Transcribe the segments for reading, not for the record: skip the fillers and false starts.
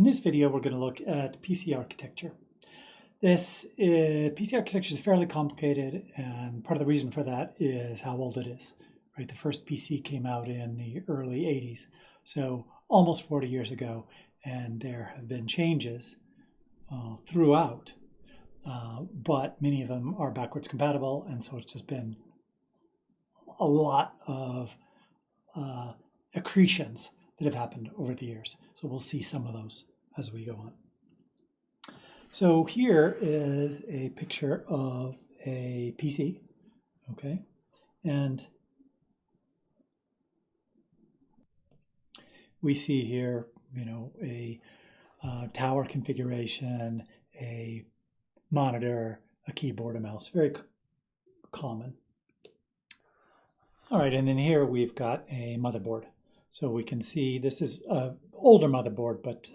In this video, we're going to look at PC architecture. PC architecture is fairly complicated, and part of the reason for that is how old it is. Right, the first PC came out in the early 80s, so almost 40 years ago, and there have been changes throughout, but many of them are backwards compatible, and so it's just been a lot of accretions that have happened over the years. So we'll see some of those as we go on. So here is a picture of a PC, okay? And we see here, a tower configuration, a monitor, a keyboard, a mouse, very common. All right, and then here we've got a motherboard. So we can see this is an older motherboard, but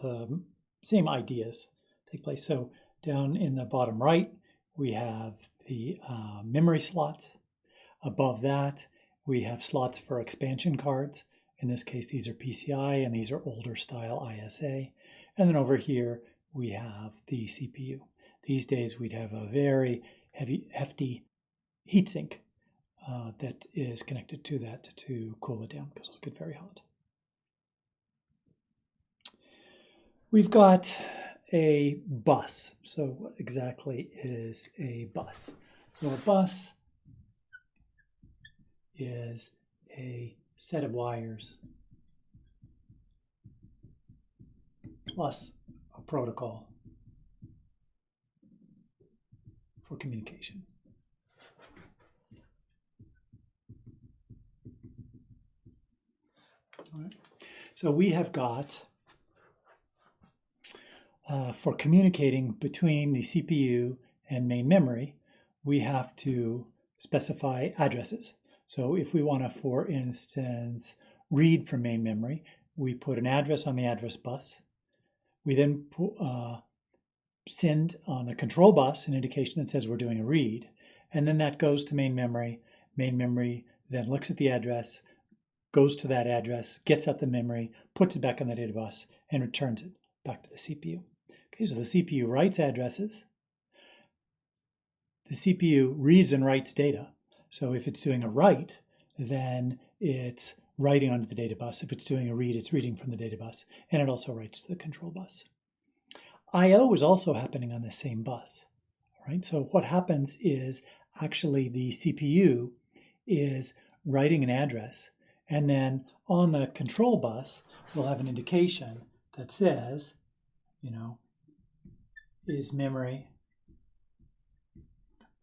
same ideas take place. So down in the bottom right, we have the memory slots. Above that, we have slots for expansion cards. In this case, these are PCI, and these are older style ISA. And then over here, we have the CPU. These days, we'd have a very hefty heatsink that is connected to that to cool it down because it'll get very hot. We've got a bus. So what exactly is a bus? So a bus is a set of wires plus a protocol for communication. All right. So we have got, for communicating between the CPU and main memory, we have to specify addresses. So if we want to, for instance, read from main memory, we put an address on the address bus. We then send on the control bus an indication that says we're doing a read, and then that goes to main memory. Main memory then looks at the address, goes to that address, gets out the memory, puts it back on the data bus, and returns it back to the CPU. Okay, so the CPU writes addresses. The CPU reads and writes data. So if it's doing a write, then it's writing onto the data bus. If it's doing a read, it's reading from the data bus, and it also writes to the control bus. I/O is also happening on this same bus. Right? So what happens is actually the CPU is writing an address, and then on the control bus, we'll have an indication that says, is memory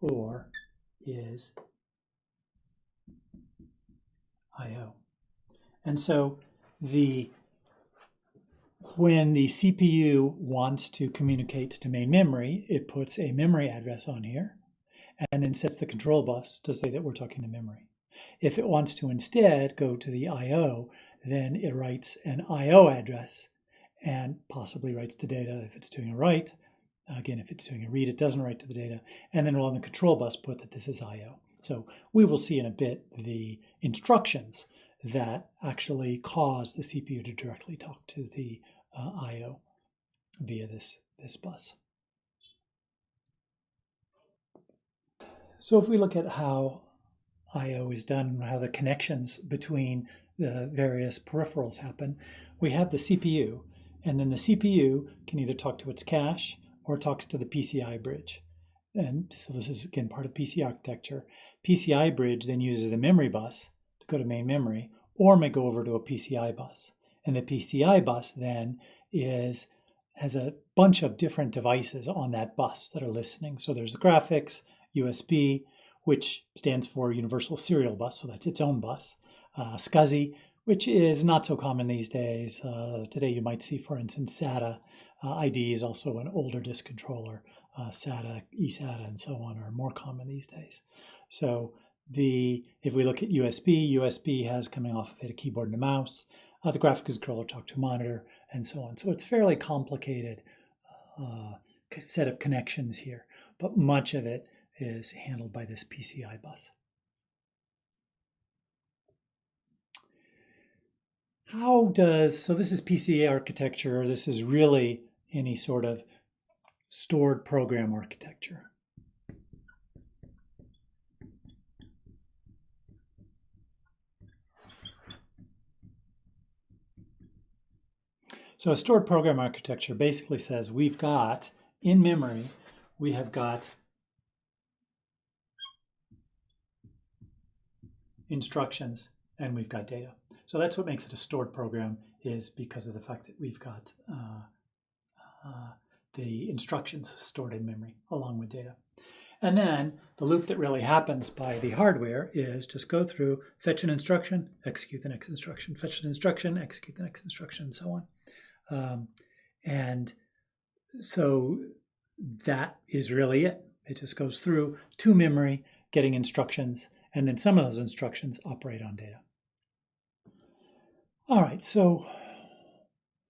or is I/O. And so when the CPU wants to communicate to main memory, it puts a memory address on here and then sets the control bus to say that we're talking to memory. If it wants to instead go to the I/O, then it writes an I/O address and possibly writes to data if it's doing a write. Again, if it's doing a read, it doesn't write to the data. And then we'll on the control bus put that this is I/O. So we will see in a bit the instructions that actually cause the CPU to directly talk to the I/O via this bus. So if we look at how I/O is done and how the connections between the various peripherals happen, we have the CPU, and then the CPU can either talk to its cache or talks to the PCI bridge. And so this is, again, part of PC architecture. PCI bridge then uses the memory bus to go to main memory, or may go over to a PCI bus. And the PCI bus then has a bunch of different devices on that bus that are listening. So there's the graphics, USB, which stands for Universal Serial Bus, so that's its own bus. SCSI, which is not so common these days. Today you might see, for instance, SATA. ID is also an older disk controller. SATA, eSATA, and so on are more common these days. So if we look at USB has coming off of it a keyboard and a mouse. The graphics controller talk to a monitor, and so on. So it's fairly complicated set of connections here, but much of it is handled by this PCI bus. So this is PCA architecture. This is really any sort of stored program architecture. So a stored program architecture basically says we've got, in memory, we have got instructions and we've got data. So that's what makes it a stored program, is because of the fact that we've got the instructions stored in memory along with data. And then the loop that really happens by the hardware is just go through, fetch an instruction, execute the next instruction, fetch an instruction, execute the next instruction, and so on. And so that is really it. It just goes through to memory, getting instructions, and then some of those instructions operate on data. All right, so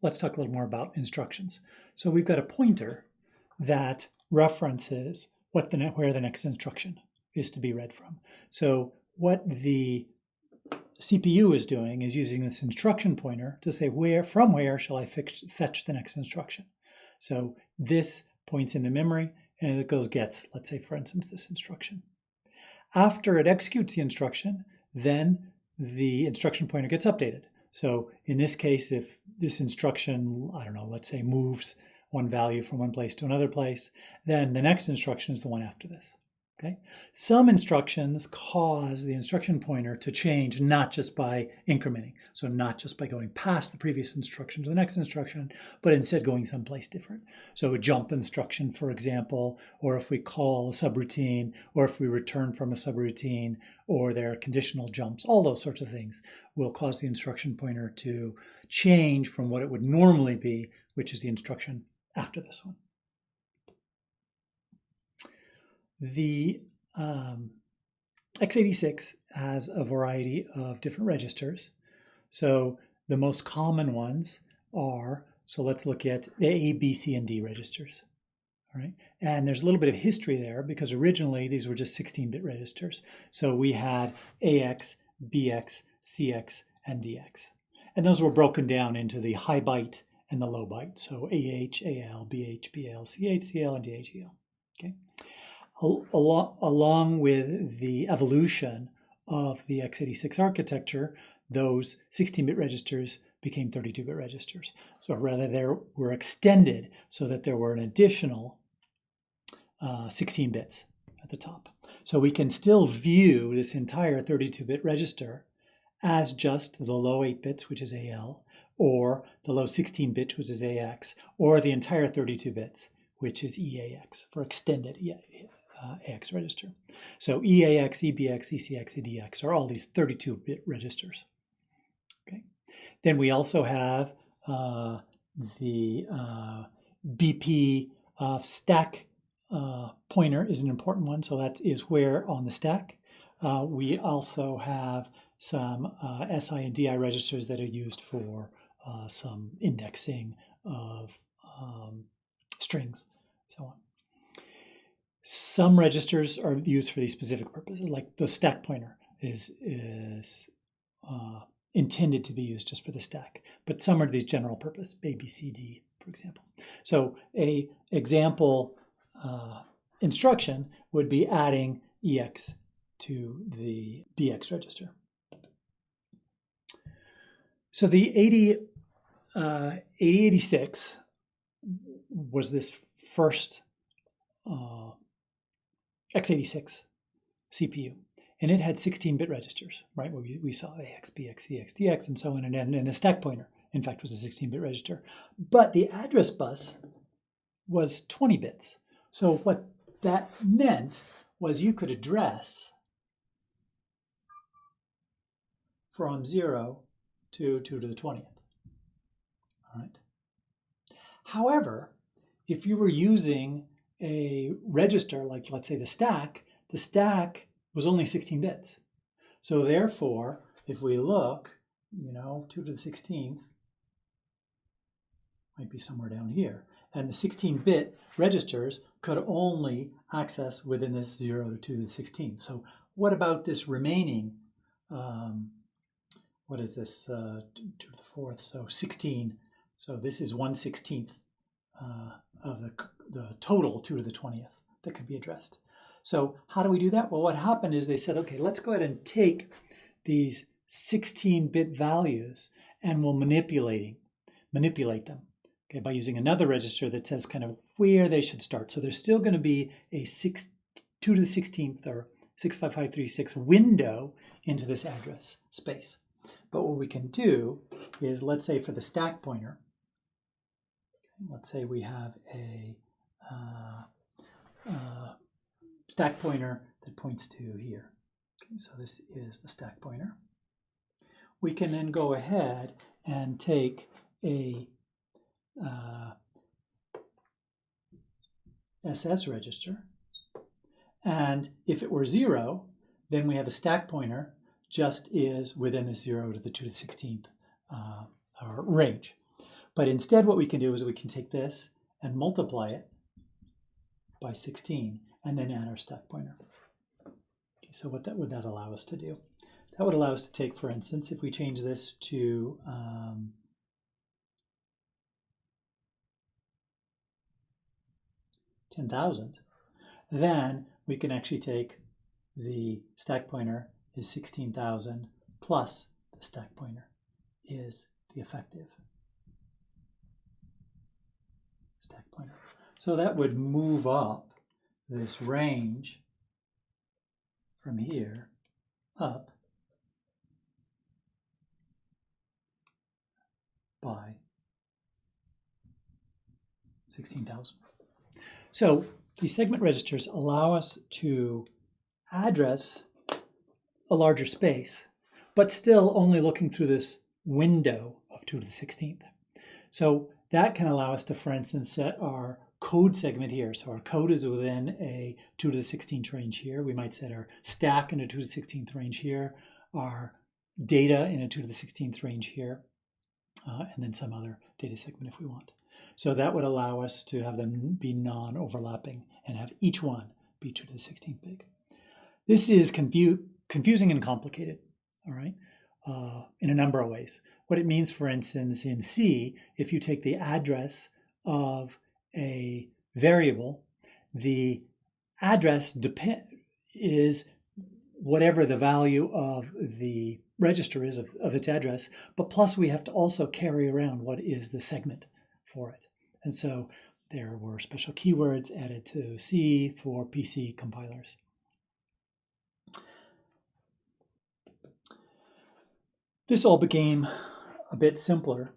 let's talk a little more about instructions. So we've got a pointer that references where the next instruction is to be read from. So what the CPU is doing is using this instruction pointer to say from where shall I fetch the next instruction. So this points in the memory and it gets, let's say for instance, this instruction. After it executes the instruction, then the instruction pointer gets updated. So in this case, if this instruction, I don't know, let's say moves one value from one place to another place, then the next instruction is the one after this. Okay? Some instructions cause the instruction pointer to change not just by incrementing, so not just by going past the previous instruction to the next instruction, but instead going someplace different. So a jump instruction, for example, or if we call a subroutine, or if we return from a subroutine, or there are conditional jumps, all those sorts of things will cause the instruction pointer to change from what it would normally be, which is the instruction after this one. The x86 has a variety of different registers. So the most common ones are, so let's look at the A, B, C, and D registers. All right. And there's a little bit of history there because originally these were just 16-bit registers. So we had AX, BX, CX, and DX. And those were broken down into the high byte and the low byte. So AH, AL, BH, BL, CH, CL, and DH, EL. Okay. Along with the evolution of the x86 architecture, those 16-bit registers became 32-bit registers. So rather, they were extended so that there were an additional 16 bits at the top. So we can still view this entire 32-bit register as just the low 8 bits, which is AL, or the low 16 bits, which is AX, or the entire 32 bits, which is EAX, for extended AX register. So EAX, EBX, ECX, EDX are all these 32-bit registers. Okay. Then we also have the BP stack pointer is an important one. So that is where on the stack. We also have some SI and DI registers that are used for some indexing of strings, so on. Some registers are used for these specific purposes, like the stack pointer is intended to be used just for the stack, but some are these general purpose, A, B, C, D, for example. So a example instruction would be adding EX to the BX register. So the 8086 was this first x86 CPU, and it had 16-bit registers, right? We saw AX, BX, CX, DX, and so on, and the stack pointer, in fact, was a 16-bit register. But the address bus was 20 bits. So what that meant was you could address from 0 to 2 to the 20th. All right. However, if you were using a register, like let's say the stack was only 16 bits. So therefore, if we look, 2 to the 16th might be somewhere down here. And the 16-bit registers could only access within this 0 to the 16th. So what about this remaining what is this, 2 to the 4th, so 16. So this is 1/16 of the total 2 to the 20th that could be addressed. So how do we do that? Well, what happened is they said, okay, let's go ahead and take these 16-bit values and we'll manipulate them, okay, by using another register that says kind of where they should start. So there's still going to be a 2 to the 16th or 65536 window into this address space. But what we can do is, let's say for the stack pointer, let's say we have a stack pointer that points to here. Okay, so this is the stack pointer. We can then go ahead and take a SS register, and if it were 0, then we have a stack pointer just is within the 0 to the 2 to the 16th range. But instead what we can do is we can take this and multiply it by 16 and then add our stack pointer. Okay, so what would that allow us to do? That would allow us to take, for instance, if we change this to 10,000, then we can actually take the stack pointer is 16,000 plus the stack pointer is the effective stack pointer. So that would move up this range from here up by 16,000. So these segment registers allow us to address a larger space, but still only looking through this window of 2 to the 16th. So that can allow us to, for instance, set our code segment here. So our code is within a 2 to the 16th range here. We might set our stack in a 2 to the 16th range here, our data in a 2 to the 16th range here, and then some other data segment if we want. So that would allow us to have them be non-overlapping and have each one be 2 to the 16th big. This is confusing and complicated, all right, in a number of ways. What it means, for instance, in C, if you take the address of a variable, the address is whatever the value of the register is of its address, but plus we have to also carry around what is the segment for it. And so there were special keywords added to C for PC compilers. This all became a bit simpler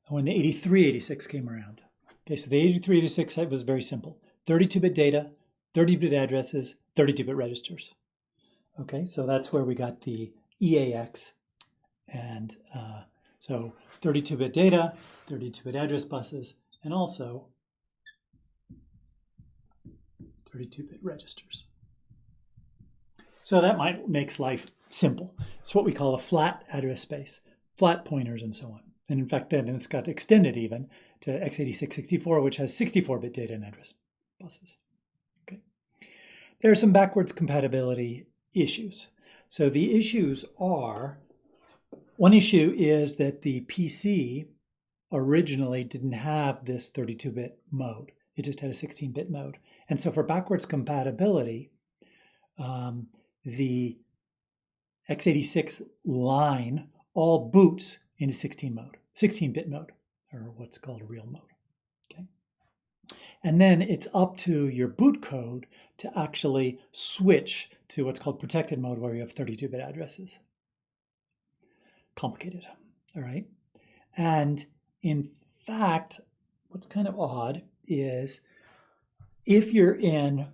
when the 8386 came around. Okay, so the 8386 was very simple. 32-bit data, 30-bit addresses, 32-bit registers. Okay, so that's where we got the EAX. And so 32-bit data, 32-bit address buses, and also 32-bit registers. So that makes life simple. It's what we call a flat address space, flat pointers and so on. And in fact, then it's got extended even to x86-64, which has 64-bit data and address buses. Okay. There are some backwards compatibility issues. So the issues are, one issue is that the PC originally didn't have this 32-bit mode. It just had a 16-bit mode. And so for backwards compatibility, the x86 line all boots into 16-bit mode, or what's called a real mode. Okay, and then it's up to your boot code to actually switch to what's called protected mode, where you have 32-bit addresses. Complicated, all right? And in fact, what's kind of odd is if you're in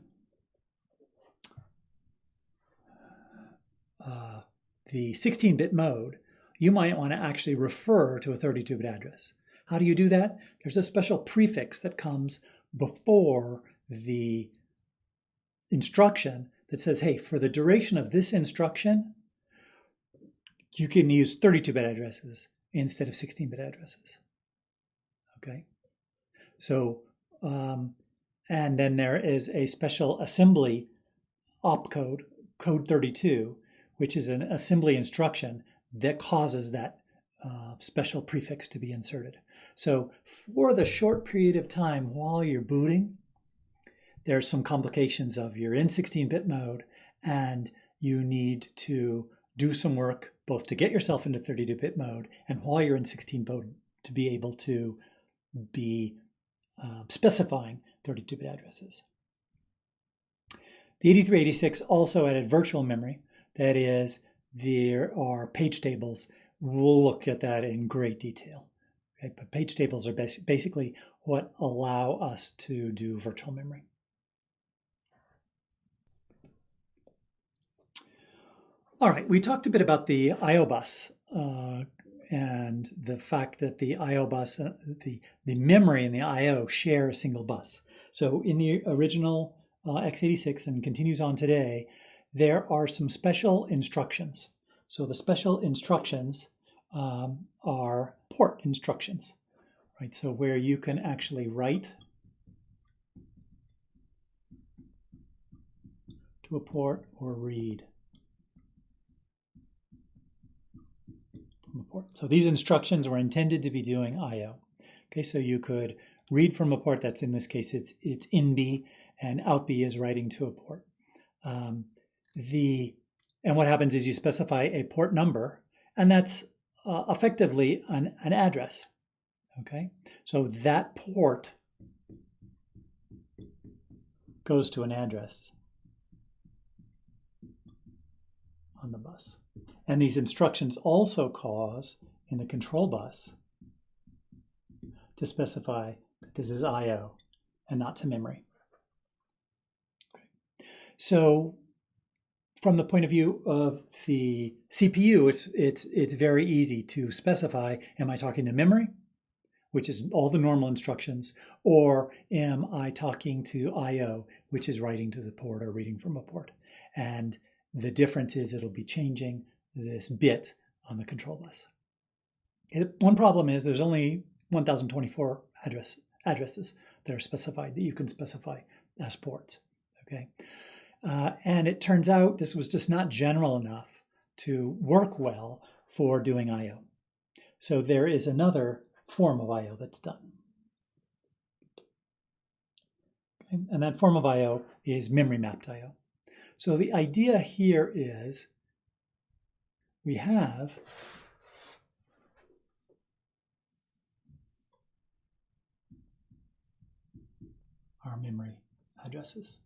the 16-bit mode, you might want to actually refer to a 32-bit address. How do you do that? There's a special prefix that comes before the instruction that says, hey, for the duration of this instruction, you can use 32-bit addresses instead of 16-bit addresses. Okay? So, and then there is a special assembly opcode, code 32, which is an assembly instruction that causes that special prefix to be inserted. So for the short period of time while you're booting, there's some complications of you're in 16-bit mode and you need to do some work both to get yourself into 32-bit mode and while you're in 16 mode to be able to be specifying 32-bit addresses. The 8386 also added virtual memory. That is, there are page tables. We'll look at that in great detail. Okay? But page tables are basically what allow us to do virtual memory. All right, we talked a bit about the I/O bus and the fact that the I/O bus, the memory and the I/O share a single bus. So in the original x86 and continues on today, there are some special instructions. So the special instructions are port instructions, right? So where you can actually write to a port or read from a port. So these instructions were intended to be doing I/O. Okay, so you could read from a port. That's in this case, it's INB, and OUTB is writing to a port. And what happens is you specify a port number, and that's effectively an address. Okay, so that port goes to an address on the bus. And these instructions also cause, in the control bus, to specify that this is I/O and not to memory. Okay. So from the point of view of the CPU, it's very easy to specify, am I talking to memory, which is all the normal instructions, or am I talking to I/O, which is writing to the port or reading from a port? And the difference is it'll be changing this bit on the control bus. One problem is there's only 1024 addresses that are specified, that you can specify as ports, okay? And it turns out this was just not general enough to work well for doing I/O. So there is another form of I/O that's done. Okay? And that form of I/O is memory mapped I/O. So the idea here is we have our memory addresses.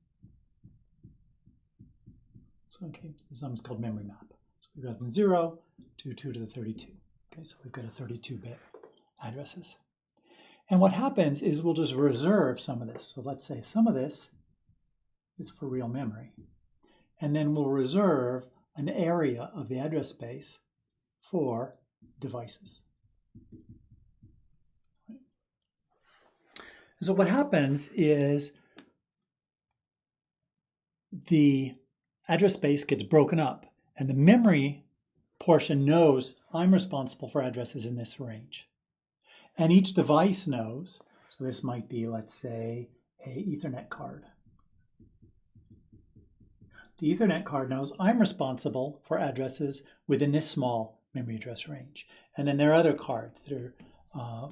So okay, this is called memory map. So we've got from 0 to 2 to the 32. Okay, so we've got a 32-bit addresses. And what happens is we'll just reserve some of this. So let's say some of this is for real memory. And then we'll reserve an area of the address space for devices. So what happens is the address space gets broken up, and the memory portion knows I'm responsible for addresses in this range. And each device knows, so this might be, let's say, an Ethernet card. The Ethernet card knows I'm responsible for addresses within this small memory address range. And then there are other cards that are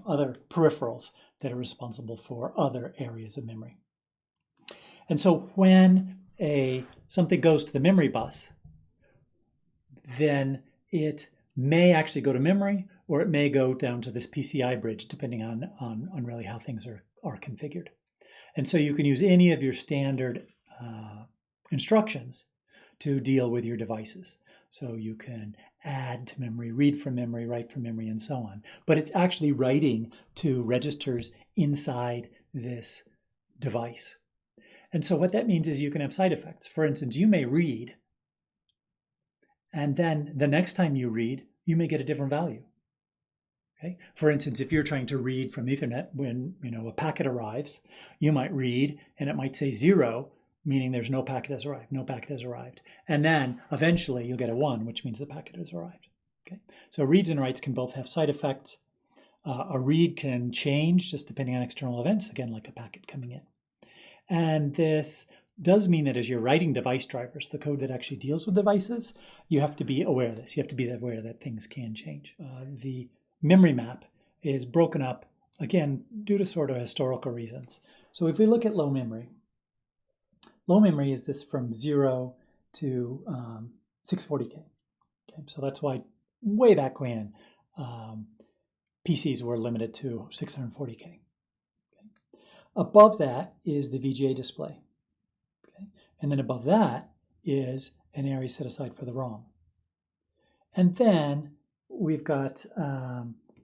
other peripherals that are responsible for other areas of memory. And so when something goes to the memory bus, then it may actually go to memory, or it may go down to this PCI bridge, depending on really how things are configured. And so you can use any of your standard instructions to deal with your devices. So you can add to memory, read from memory, write from memory, and so on. But it's actually writing to registers inside this device. And so what that means is you can have side effects. For instance, you may read, and then the next time you read, you may get a different value. Okay? For instance, if you're trying to read from Ethernet when a packet arrives, you might read and it might say 0, meaning there's no packet has arrived, no packet has arrived. And then eventually you'll get a 1, which means the packet has arrived. Okay? So reads and writes can both have side effects. A read can change just depending on external events, again, like a packet coming in. And this does mean that as you're writing device drivers, the code that actually deals with devices, you have to be aware of this. You have to be aware that things can change. The memory map is broken up, again, due to sort of historical reasons. So if we look at low memory is this from 0 to 640K. Okay, so that's why way back when PCs were limited to 640K. Okay. Above that is the VGA display. Okay. And then above that is an area set aside for the ROM. And then we've got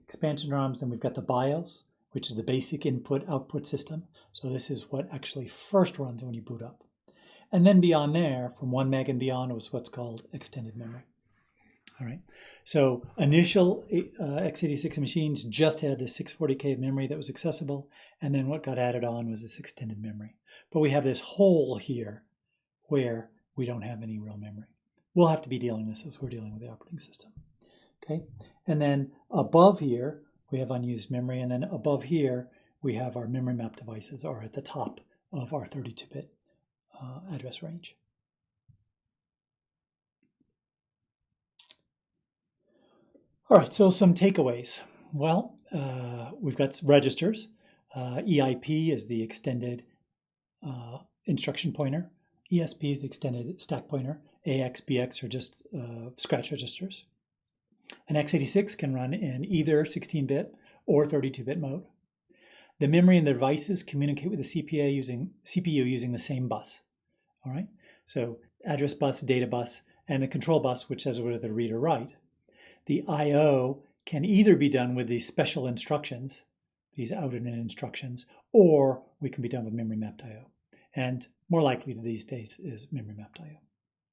expansion ROMs, and we've got the BIOS, which is the basic input-output system. So this is what actually first runs when you boot up. And then beyond there, from 1 meg and beyond, was what's called extended memory. All right. So initial x86 machines just had this 640K of memory that was accessible, and then what got added on was this extended memory. But we have this hole here where we don't have any real memory. We'll have to be dealing with this as we're dealing with the operating system. Okay. And then above here, we have unused memory, and then above here, we have our memory map devices, or at the top of our 32-bit address range. All right, so some takeaways. Well, we've got registers. EIP is the extended instruction pointer. ESP is the extended stack pointer. AX, BX are just scratch registers. An x86 can run in either 16-bit or 32-bit mode. The memory and the devices communicate with the CPU using the same bus. All right, so address bus, data bus, and the control bus, which says whether to read or write. The I/O can either be done with these special instructions, these out and in instructions, or we can be done with memory mapped I/O. And more likely these days is memory mapped I/O.